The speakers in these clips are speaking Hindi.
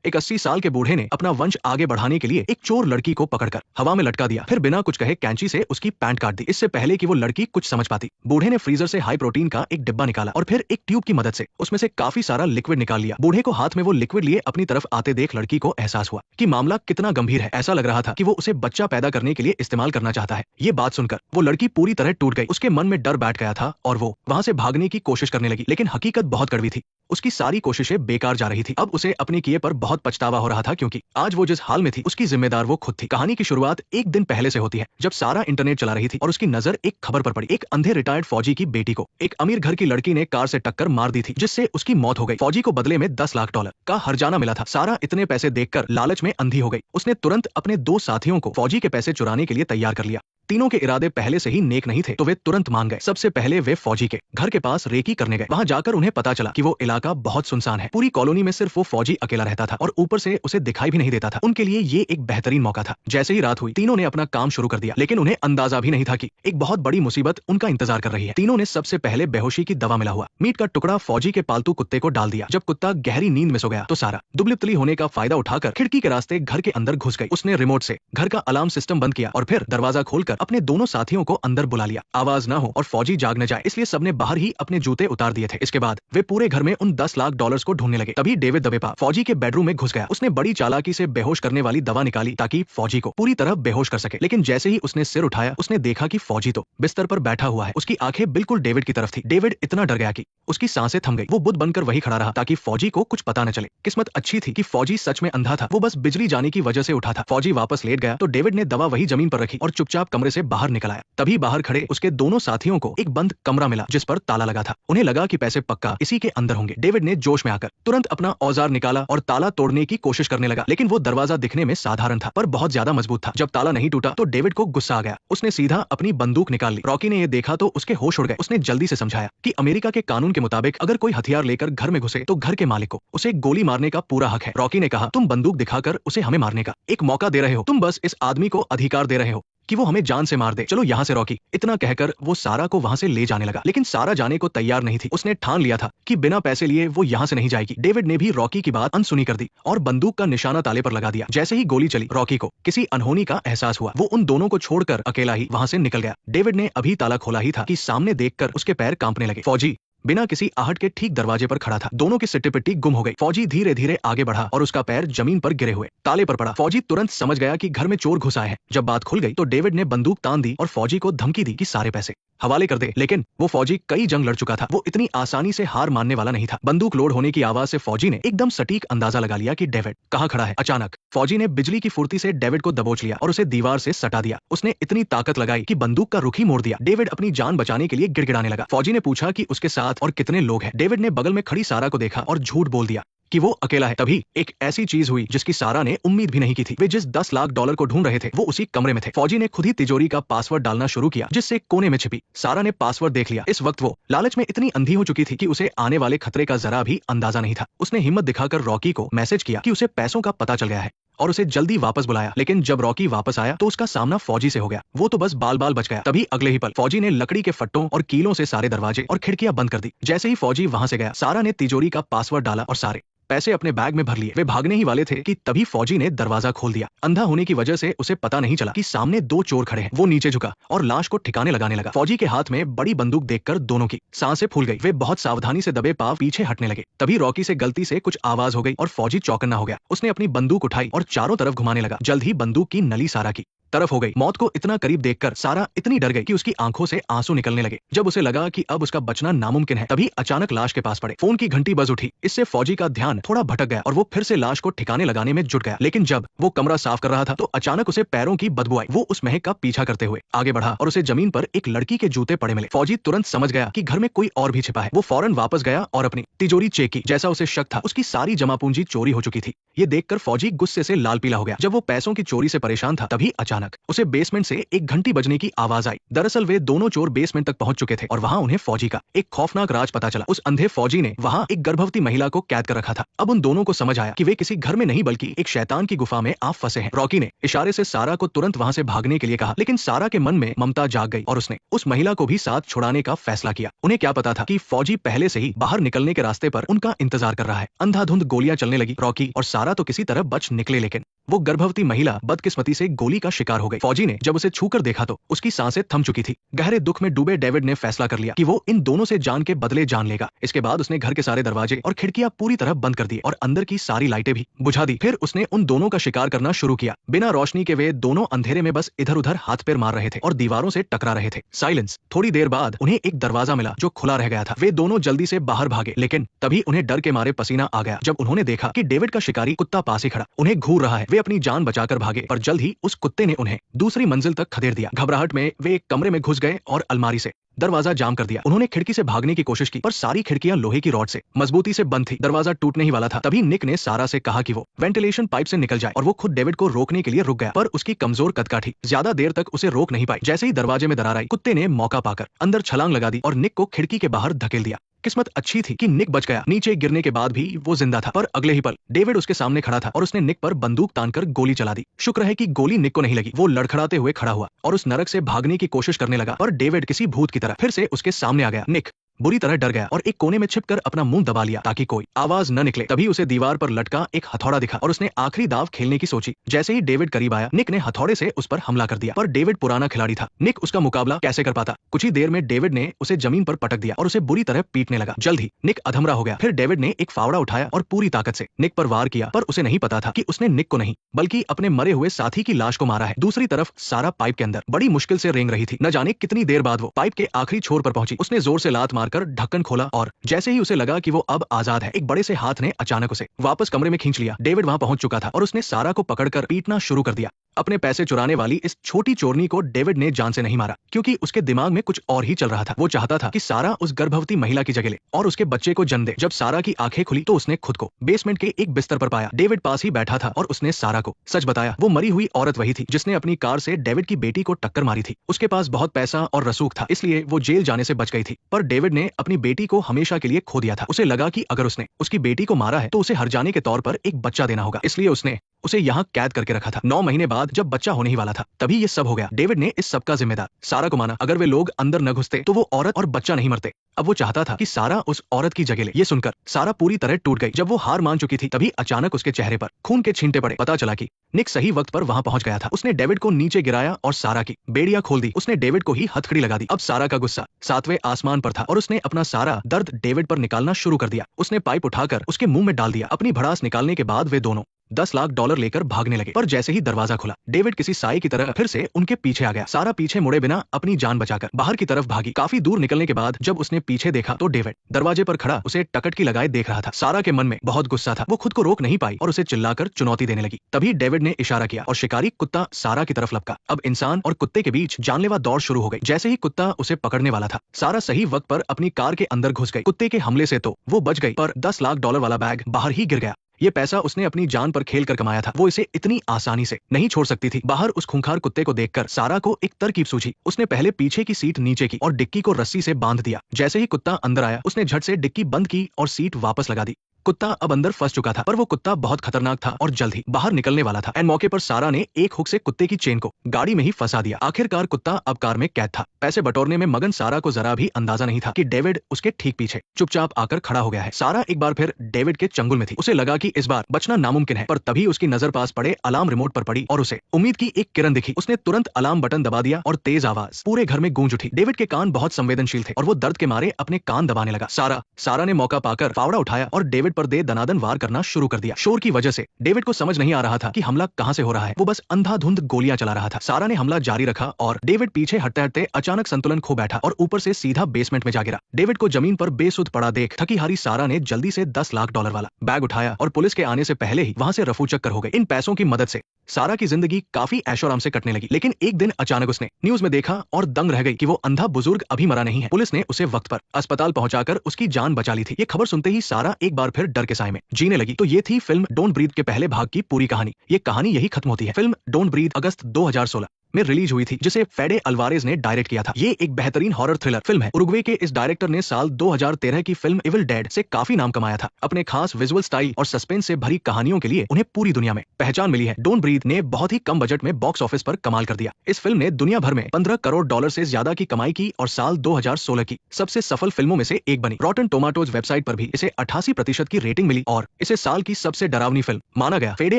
एक 80 साल के बूढ़े ने अपना वंश आगे बढ़ाने के लिए एक चोर लड़की को पकड़कर हवा में लटका दिया, फिर बिना कुछ कहे कैंची से उसकी पैंट काट दी, इससे पहले कि वो लड़की कुछ समझ पाती। बूढ़े ने फ्रीजर से हाई प्रोटीन का एक डिब्बा निकाला और फिर एक ट्यूब की मदद से उसमें से काफी सारा लिक्विड निकाल लिया। बूढ़े को हाथ में वो लिक्विड लिए अपनी तरफ आते देख लड़की को एहसास हुआ कि मामला कितना गंभीर है। ऐसा लग रहा था कि वो उसे बच्चा पैदा करने के लिए इस्तेमाल करना चाहता है। ये बात सुनकर वो लड़की पूरी तरह टूट गई। उसके मन में डर बैठ गया था और वो वहां से भागने की कोशिश करने लगी, लेकिन हकीकत बहुत कड़वी थी। उसकी सारी कोशिशें बेकार जा रही थी। अब उसे अपने किए पर बहुत पछतावा हो रहा था, क्योंकि आज वो जिस हाल में थी उसकी जिम्मेदार वो खुद थी। कहानी की शुरुआत एक दिन पहले से होती है, जब सारा इंटरनेट चला रही थी और उसकी नजर एक खबर पर पड़ी। एक अंधे रिटायर्ड फौजी की बेटी को एक अमीर घर की लड़की ने कार से टक्कर मार दी थी, जिससे उसकी मौत हो गई। फौजी को बदले में $10 लाख का हर्जाना मिला था। सारा इतने पैसे देखकर लालच में अंधी हो गई। उसने तुरंत अपने 2 साथियों को फौजी के पैसे चुराने के लिए तैयार कर लिया। तीनों के इरादे पहले से ही नेक नहीं थे, तो वे तुरंत मान गए। सबसे पहले वे फौजी के घर के पास रेकी करने गए। वहां जाकर उन्हें पता चला कि वो इलाका बहुत सुनसान है। पूरी कॉलोनी में सिर्फ वो फौजी अकेला रहता था और ऊपर से उसे दिखाई भी नहीं देता था। उनके लिए ये एक बेहतरीन मौका था। जैसे ही रात हुई, तीनों ने अपना काम शुरू कर दिया, लेकिन उन्हें अंदाजा भी नहीं था कि एक बहुत बड़ी मुसीबत उनका इंतजार कर रही है। तीनों ने सबसे पहले बेहोशी की दवा मिला हुआ मीट का टुकड़ा फौजी के पालतू कुत्ते को डाल दिया। जब कुत्ता गहरी नींद में सो गया, तो सारा दुबली-पतली होने का फायदा उठाकर खिड़की के रास्ते घर के अंदर घुस गई। उसने रिमोट से घर का अलार्म सिस्टम बंद किया और फिर दरवाजा खोलकर अपने दोनों साथियों को अंदर बुला लिया। आवाज न हो और फौजी जाग न जाए, इसलिए सबने बाहर ही अपने जूते उतार दिए थे। इसके बाद वे पूरे घर में उन $10 लाख को ढूंढने लगे। तभी डेविड दबेपा फौजी के बेडरूम में घुस गया। उसने बड़ी चालाकी से बेहोश करने वाली दवा निकाली ताकि फौजी को पूरी तरह बेहोश कर सके। लेकिन जैसे ही उसने सिर उठाया, उसने देखा कि फौजी तो बिस्तर पर बैठा हुआ है। उसकी आंखें बिल्कुल डेविड की तरफ थी। डेविड इतना डर गया कि उसकी सांसें थम गई। वो बुद्ध बनकर वही खड़ा रहा ताकि फौजी को कुछ पता न चले। किस्मत अच्छी थी कि फौजी सच में अंधा था। वो बस बिजली जाने की वजह से उठा था। फौजी वापस लेट गया तो डेविड ने दवा वही जमीन पर रखी और चुपचाप कमरे से बाहर निकल आया। तभी बाहर खड़े उसके दोनों साथियों को एक बंद कमरा मिला, जिस पर ताला लगा था। उन्हें लगा कि पैसे पक्का इसी के अंदर होंगे। डेविड ने जोश में आकर तुरंत अपना औजार निकाला और ताला तोड़ने की कोशिश करने लगा, लेकिन वो दरवाजा दिखने में साधारण था पर बहुत ज्यादा मजबूत था। जब ताला नहीं टूटा तो डेविड को गुस्सा आ गया। उसने सीधा अपनी बंदूक निकाल ली। रॉकी ने ये देखा तो उसके होश उड़ गए। उसने जल्दी से समझाया कि अमेरिका के कानून के मुताबिक अगर कोई हथियार लेकर घर में घुसे तो घर के मालिक को उसे गोली मारने का पूरा हक है। रॉकी ने कहा, तुम बंदूक दिखाकर उसे हमें मारने का एक मौका दे रहे हो। तुम बस इस आदमी को अधिकार दे रहे हो कि वो हमें जान से मार दे। चलो यहाँ से रॉकी। इतना कहकर वो सारा को वहां से ले जाने लगा, लेकिन सारा जाने को तैयार नहीं थी। उसने ठान लिया था कि बिना पैसे लिए वो यहाँ से नहीं जाएगी। डेविड ने भी रॉकी की बात अनसुनी कर दी और बंदूक का निशाना ताले पर लगा दिया। जैसे ही गोली चली, रॉकी को किसी अनहोनी का एहसास हुआ। वो उन दोनों को छोड़कर अकेला ही वहां से निकल गया। डेविड ने अभी ताला खोला ही था कि सामने देखकर उसके पैर कांपने लगे। फौजी बिना किसी आहट के ठीक दरवाजे पर खड़ा था। दोनों की सिट्टी पिट्टी गुम हो गई। फौजी धीरे धीरे आगे बढ़ा और उसका पैर जमीन पर गिरे हुए ताले पर पड़ा। फौजी तुरंत समझ गया कि घर में चोर घुस आए हैं। जब बात खुल गई तो डेविड ने बंदूक तान दी और फौजी को धमकी दी कि सारे पैसे हवाले कर दे। लेकिन वो फौजी कई जंग लड़ चुका था। वो इतनी आसानी से हार मानने वाला नहीं था। बंदूक लोड होने की आवाज से फौजी ने एकदम सटीक अंदाजा लगा लिया कि डेविड कहाँ खड़ा है। अचानक फौजी ने बिजली की फुर्ती से डेविड को दबोच लिया और उसे दीवार से सटा दिया। उसने इतनी ताकत लगाई कि बंदूक का रुख ही मोड़ दिया। डेविड अपनी जान बचाने के लिए गिड़गिड़ाने लगा। फौजी ने पूछा कि उसके साथ और कितने लोग हैं। डेविड ने बगल में खड़ी सारा को देखा और झूठ बोल दिया कि वो अकेला है। तभी एक ऐसी चीज हुई जिसकी सारा ने उम्मीद भी नहीं की थी। वे जिस $10 लाख को ढूंढ रहे थे वो उसी कमरे में थे। फौजी ने खुद ही तिजोरी का पासवर्ड डालना शुरू किया, जिससे कोने में छिपी सारा ने पासवर्ड देख लिया। इस वक्त वो लालच में इतनी अंधी हो चुकी थी कि उसे आने वाले खतरे का जरा भी अंदाजा नहीं था। उसने हिम्मत दिखाकर रॉकी को मैसेज किया कि उसे पैसों का पता चल गया है और उसे जल्दी वापस बुलाया। लेकिन जब रॉकी वापस आया तो उसका सामना फौजी से हो गया। वो तो बस बाल बाल बच गया। तभी अगले ही पल फौजी ने लकड़ी के फट्टों और कीलों से सारे दरवाजे और खिड़कियां बंद कर दी। जैसे ही फौजी वहां से गया, सारा ने तिजोरी का पासवर्ड डाला और सारे पैसे अपने बैग में भर लिए। वे भागने ही वाले थे कि तभी फौजी ने दरवाजा खोल दिया। अंधा होने की वजह से उसे पता नहीं चला कि सामने 2 चोर खड़े हैं। वो नीचे झुका और लाश को ठिकाने लगाने लगा। फौजी के हाथ में बड़ी बंदूक देखकर दोनों की सांसें फूल गई। वे बहुत सावधानी से दबे पांव पीछे हटने लगे। तभी रॉकी से गलती से कुछ आवाज हो गई और फौजी चौकन्ना हो गया। उसने अपनी बंदूक उठाई और चारों तरफ घुमाने लगा। जल्द ही बंदूक की नली सारा की तरफ हो गई। मौत को इतना करीब देखकर सारा इतनी डर गई कि उसकी आंखों से आंसू निकलने लगे। जब उसे लगा कि अब उसका बचना नामुमकिन है, तभी अचानक लाश के पास पड़े फोन की घंटी बज उठी। इससे फौजी का ध्यान थोड़ा भटक गया और वो फिर से लाश को ठिकाने लगाने में जुट गया। लेकिन जब वो कमरा साफ कर रहा था तो अचानक उसे पैरों की बदबू आई। वो उस महक का पीछा करते हुए आगे बढ़ा और उसे जमीन पर एक लड़की के जूते पड़े मिले। फौजी तुरंत समझ गया कि घर में कोई और भी छिपा है। वो फौरन वापस गया और अपनी तिजोरी चेक की। जैसा उसे शक था, उसकी सारी जमा पूंजी चोरी हो चुकी थी। ये देखकर फौजी गुस्से से लाल पीला हो गया। जब वो पैसों की चोरी से परेशान था, तभी अचानक अचानक उसे बेसमेंट से एक घंटी बजने की आवाज आई। दरअसल वे दोनों चोर बेसमेंट तक पहुंच चुके थे और वहां उन्हें फौजी का एक खौफनाक राज पता चला। उस अंधे फौजी ने वहां एक गर्भवती महिला को कैद कर रखा था। अब उन दोनों को समझ आया कि वे किसी घर में नहीं बल्कि एक शैतान की गुफा में आप फंसे हैं। रॉकी ने इशारे से सारा को तुरंत वहां से भागने के लिए कहा, लेकिन सारा के मन में ममता जाग गई और उसने उस महिला को भी साथ छुड़ाने का फैसला किया। उन्हें क्या पता था कि फौजी पहले से ही बाहर निकलने के रास्ते पर उनका इंतजार कर रहा है। अंधाधुंध गोलियां चलने लगी। रॉकी और सारा तो किसी तरह बच निकले, लेकिन वो गर्भवती महिला बदकिस्मती से गोली का शिकार हो गई। फौजी ने जब उसे छूकर देखा तो उसकी सांसें थम चुकी थी। गहरे दुख में डूबे डेविड ने फैसला कर लिया कि वो इन दोनों से जान के बदले जान लेगा। इसके बाद उसने घर के सारे दरवाजे और खिड़कियां पूरी तरह बंद कर दिए और अंदर की सारी लाइटें भी बुझा दी। फिर उसने उन दोनों का शिकार करना शुरू किया। बिना रोशनी के वे दोनों अंधेरे में बस इधर उधर हाथ पैर मार रहे थे और दीवारों से टकरा रहे थे। साइलेंस। थोड़ी देर बाद उन्हें एक दरवाजा मिला जो खुला रह गया था। वे दोनों जल्दी से बाहर भागे, लेकिन तभी उन्हें डर के मारे पसीना आ गया जब उन्होंने देखा कि डेविड का शिकारी कुत्ता पास ही खड़ा उन्हें घूर रहा है। वे अपनी जान बचाकर भागे, पर जल्द ही उस कुत्ते ने उन्हें दूसरी मंजिल तक खदेड़ दिया। घबराहट में वे एक कमरे में घुस गए और अलमारी से दरवाजा जाम कर दिया। उन्होंने खिड़की से भागने की कोशिश की, पर सारी खिड़कियां लोहे की रॉड से मजबूती से बंद थी। दरवाजा टूटने ही वाला था। तभी निक ने सारा से कहा कि वो वेंटिलेशन पाइप से निकल जाए और वो खुद डेविड को रोकने के लिए रुक गया, पर उसकी कमजोर कदकाठी ज्यादा देर तक उसे रोक नहीं पाई। जैसे ही दरवाजे में दरार आई, कुत्ते ने मौका पाकर अंदर छलांग लगा दी और निक को खिड़की के बाहर धकेल दिया। किस्मत अच्छी थी कि निक बच गया। नीचे गिरने के बाद भी वो जिंदा था, पर अगले ही पल डेविड उसके सामने खड़ा था और उसने निक पर बंदूक तानकर गोली चला दी। शुक्र है कि गोली निक को नहीं लगी। वो लड़खड़ाते हुए खड़ा हुआ और उस नरक से भागने की कोशिश करने लगा, पर डेविड किसी भूत की तरह फिर से उसके सामने आ गया। निक बुरी तरह डर गया और एक कोने में छिपकर अपना मुंह दबा लिया ताकि कोई आवाज न निकले। तभी उसे दीवार पर लटका एक हथौड़ा दिखा और उसने आखिरी दाव खेलने की सोची। जैसे ही डेविड करीब आया, निक ने हथौड़े से उस पर हमला कर दिया, पर डेविड पुराना खिलाड़ी था। निक उसका मुकाबला कैसे कर पाता। कुछ ही देर में डेविड ने उसे जमीन पर पटक दिया और उसे बुरी तरह पीटने लगा। जल्द ही निक अधमरा हो गया। फिर डेविड ने एक फावड़ा उठाया और पूरी ताकत से निक पर वार किया, पर उसे नहीं पता था कि उसने निक को नहीं बल्कि अपने मरे हुए साथी की लाश को मारा है। दूसरी तरफ सारा पाइप के अंदर बड़ी मुश्किल से रेंग रही थी। न जाने कितनी देर बाद वो पाइप के आखिरी छोर पर पहुंची। उसने जोर से लात मारकर ढक्कन खोला और जैसे ही उसे लगा कि वो अब आजाद है, एक बड़े से हाथ ने अचानक उसे वापस कमरे में खींच लिया। डेविड वहां पहुंच चुका था और उसने सारा को पकड़कर पीटना शुरू कर दिया। अपने पैसे चुराने वाली इस छोटी चोरनी को डेविड ने जान से नहीं मारा, क्योंकि उसके दिमाग में कुछ और ही चल रहा था। वो चाहता था कि सारा उस गर्भवती महिला की जगह ले और उसके बच्चे को जन्म दे। जब सारा की आंखें खुली तो उसने खुद को बेसमेंट के एक बिस्तर पर पाया। डेविड पास ही बैठा था और उसने सारा को सच बताया। वो मरी हुई औरत वही थी जिसने अपनी कार से डेविड की बेटी को टक्कर मारी थी। उसके पास बहुत पैसा और रसूख था, इसलिए वो जेल जाने से बच गई थी, पर डेविड ने अपनी बेटी को हमेशा के लिए खो दिया था। उसे लगा कि अगर उसने उसकी बेटी को मारा है तो उसे हर जाने के तौर पर एक बच्चा देना होगा, इसलिए उसने उसे यहाँ कैद करके रखा था। 9 महीने बाद जब बच्चा होने ही वाला था, तभी ये सब हो गया। डेविड ने इस सब का जिम्मेदार सारा को माना। अगर वे लोग अंदर न घुसते तो वो औरत और बच्चा नहीं मरते। अब वो चाहता था कि सारा उस औरत की जगह ले। ये सुनकर सारा पूरी तरह टूट गई। जब वो हार मान चुकी थी, तभी अचानक उसके चेहरे पर खून के छींटे पड़े। पता चला कि निक सही वक्त पर वहां पहुंच गया था। उसने डेविड को नीचे गिराया और सारा की बेड़ियां खोल दी। उसने डेविड को ही हथकड़ी लगा दी। अब सारा का गुस्सा 7वें आसमान पर था और उसने अपना सारा दर्द डेविड पर निकालना शुरू कर दिया। उसने पाइप उठाकर उसके मुंह में डाल दिया। अपनी भड़ास निकालने के बाद वे दोनों $10 लाख लेकर भागने लगे, पर जैसे ही दरवाजा खुला, डेविड किसी साई की तरह फिर से उनके पीछे आ गया। सारा पीछे मुड़े बिना अपनी जान बचाकर बाहर की तरफ भागी। काफी दूर निकलने के बाद जब उसने पीछे देखा तो डेविड दरवाजे पर खड़ा उसे टकटकी लगाए देख रहा था। सारा के मन में बहुत गुस्सा था। वो खुद को रोक नहीं पाई और उसे चिल्लाकर चुनौती देने लगी। तभी डेविड ने इशारा किया और शिकारी कुत्ता सारा की तरफ लपका। अब इंसान और कुत्ते के बीच जानलेवा दौड़ शुरू हो गई। जैसे ही कुत्ता उसे पकड़ने वाला था, सारा सही वक्त पर अपनी कार के अंदर घुस गई। कुत्ते के हमले से तो वो बच गई, पर $10 लाख वाला बैग बाहर ही गिर गया। ये पैसा उसने अपनी जान पर खेल कर कमाया था। वो इसे इतनी आसानी से नहीं छोड़ सकती थी। बाहर उस खूंखार कुत्ते को देखकर सारा को एक तरकीब सूझी। उसने पहले पीछे की सीट नीचे की और डिक्की को रस्सी से बांध दिया। जैसे ही कुत्ता अंदर आया, उसने झट से डिक्की बंद की और सीट वापस लगा दी। कुत्ता अब अंदर फंस चुका था, पर वो कुत्ता बहुत खतरनाक था और जल्द ही बाहर निकलने वाला था। एंड मौके पर सारा ने एक हुक से कुत्ते की चेन को गाड़ी में ही फंसा दिया। आखिरकार कुत्ता अब कार में कैद था। पैसे बटोरने में मगन सारा को जरा भी अंदाजा नहीं था कि डेविड उसके ठीक पीछे चुपचाप आकर खड़ा हो गया है। सारा एक बार फिर डेविड के चंगुल में थी। उसे लगा कि इस बार बचना नामुमकिन है, पर तभी उसकी नजर पास पड़े अलार्म रिमोट पर पड़ी और उसे उम्मीद की एक किरण दिखी। उसने तुरंत अलार्म बटन दबा दिया और तेज आवाज पूरे घर में गूंज उठी। डेविड के कान बहुत संवेदनशील थे और वो दर्द के मारे अपने कान दबाने लगा। सारा ने मौका पाकर फावड़ा उठाया और डेविड पर दे दनादन वार करना शुरू कर दिया। शोर की वजह से डेविड को समझ नहीं आ रहा था कि हमला कहां से हो रहा है। वो बस अंधाधुंध गोलियां चला रहा था। सारा ने हमला जारी रखा और डेविड पीछे हटते हटते अचानक संतुलन खो बैठा और ऊपर से सीधा बेसमेंट में जा गिरा। डेविड को जमीन पर बेसुध पड़ा देख थकी हारी सारा ने जल्दी से $10 लाख वाला बैग उठाया और पुलिस के आने से पहले ही वहां से रफू चक्कर हो गई। इन पैसों की मदद से सारा की जिंदगी काफी ऐशो आराम से कटने लगी, लेकिन एक दिन अचानक उसने न्यूज में देखा और दंग रह गई कि वो अंधा बुजुर्ग अभी मरा नहीं है। पुलिस ने उसे वक्त पर अस्पताल पहुंचाकर उसकी जान बचा ली थी। ये खबर सुनते ही सारा एक बार फिर डर के साए में जीने लगी। तो ये थी फिल्म डोंट ब्रीथ के पहले भाग की पूरी कहानी। ये कहानी यही खत्म होती है। फिल्म डोंट ब्रीथ अगस्त 2016 में रिलीज हुई थी, जिसे फेडे अल्वारेज ने डायरेक्ट किया था। ये एक बेहतरीन हॉरर थ्रिलर फिल्म है। उरुग्वे के इस डायरेक्टर ने साल 2013 की फिल्म इविल डेड से काफी नाम कमाया था। अपने खास विजुअल स्टाइल और सस्पेंस से भरी कहानियों के लिए उन्हें पूरी दुनिया में पहचान मिली है। डोंट ब्रीथ ने बहुत ही कम बजट में बॉक्स ऑफिस पर कमाल कर दिया। इस फिल्म ने दुनिया भर में 15 करोड़ डॉलर से ज्यादा की कमाई की और साल 2016 की सबसे सफल फिल्मों में से एक बनी। रॉटन टोमाटोज वेबसाइट पर भी इसे 88% की रेटिंग मिली और इसे साल की सबसे डरावनी फिल्म माना गया। फेडे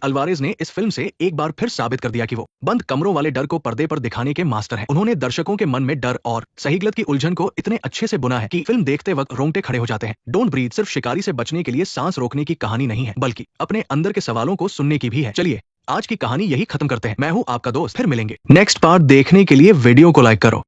अल्वारेज ने इस फिल्म से एक बार फिर साबित कर दिया कि वो बंद कमरों वाले डर को पर्दे पर दिखाने के मास्टर हैं। उन्होंने दर्शकों के मन में डर और सही गलत की उलझन को इतने अच्छे से बुना है कि फिल्म देखते वक्त रोंगटे खड़े हो जाते हैं। डोंट ब्रीथ सिर्फ शिकारी से बचने के लिए सांस रोकने की कहानी नहीं है, बल्कि अपने अंदर के सवालों को सुनने की भी है। चलिए आज की कहानी यही खत्म करते हैं। मैं हूँ आपका दोस्त, फिर मिलेंगे। नेक्स्ट पार्ट देखने के लिए वीडियो को लाइक करो।